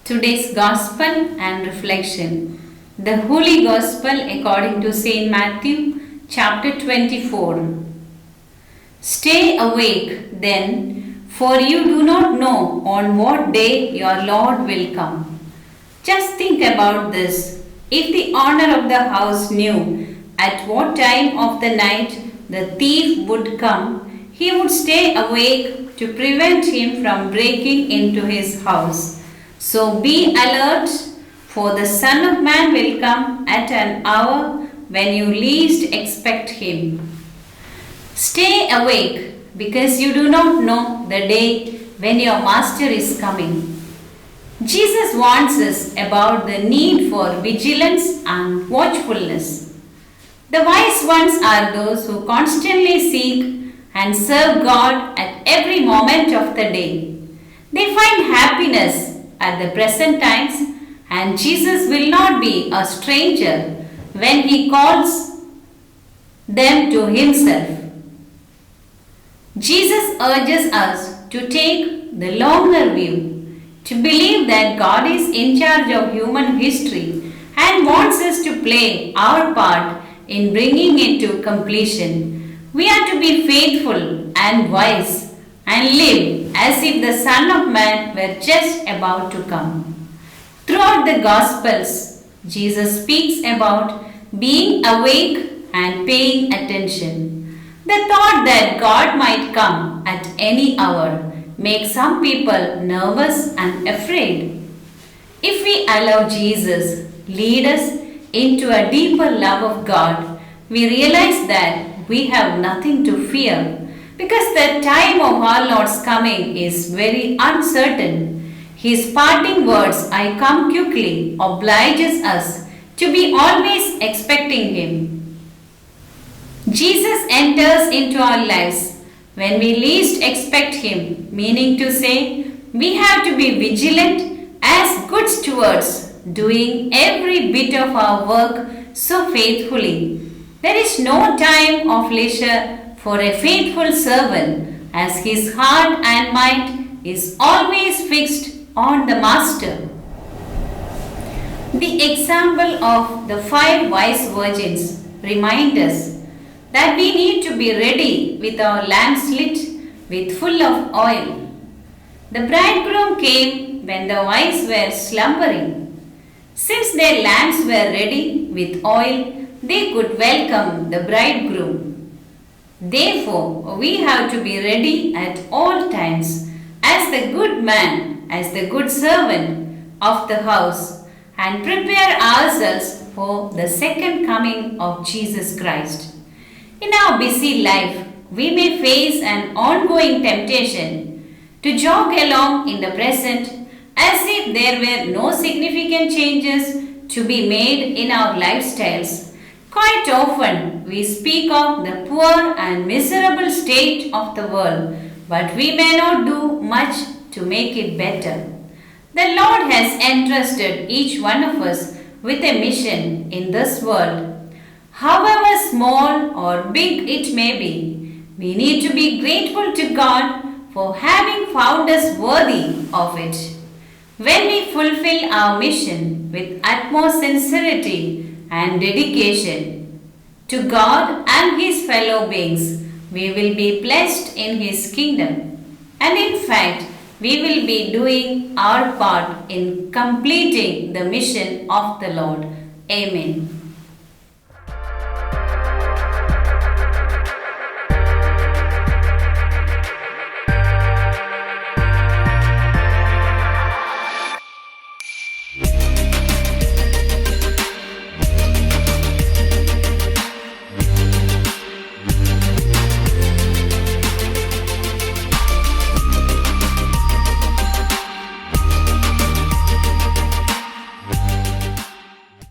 Today's Gospel and Reflection. The Holy Gospel according to St. Matthew, chapter 24. Stay awake then, for you do not know on what day your Lord will come. Just think about this. If the owner of the house knew at what time of the night the thief would come, he would stay awake to prevent him from breaking into his house. So be alert, for the Son of Man will come at an hour when you least expect him. Stay awake, because you do not know the day when your Master is coming. Jesus warns us about the need for vigilance and watchfulness. The wise ones are those who constantly seek and serve God at every moment of the day. They find happiness at the present times, and Jesus will not be a stranger when he calls them to himself. Jesus urges us to take the longer view, to believe that God is in charge of human history and wants us to play our part in bringing it to completion. We are to be faithful and wise and live as if the Son of Man were just about to come. Throughout the Gospels, Jesus speaks about being awake and paying attention. The thought that God might come at any hour makes some people nervous and afraid. If we allow Jesus lead us into a deeper love of God, we realize that we have nothing to fear, because the time of our Lord's coming is very uncertain. His parting words, "I come quickly," obliges us to be always expecting Him. Jesus enters into our lives when we least expect Him, meaning to say, we have to be vigilant as good stewards, doing every bit of our work so faithfully. There is no time of leisure for a faithful servant, as his heart and mind is always fixed on the Master. The example of the 5 wise virgins reminds us that we need to be ready with our lamps lit with full of oil. The bridegroom came when the wise were slumbering. Since their lamps were ready with oil, they could welcome the bridegroom. Therefore, we have to be ready at all times as the good man, as the good servant of the house, and prepare ourselves for the second coming of Jesus Christ. In our busy life, we may face an ongoing temptation to jog along in the present as if there were no significant changes to be made in our lifestyles. Quite often, we speak of the poor and miserable state of the world, but we may not do much to make it better. The Lord has entrusted each one of us with a mission in this world. However small or big it may be, we need to be grateful to God for having found us worthy of it. When we fulfill our mission with utmost sincerity and dedication to God and His fellow beings, we will be blessed in His kingdom. And in fact, we will be doing our part in completing the mission of the Lord. Amen.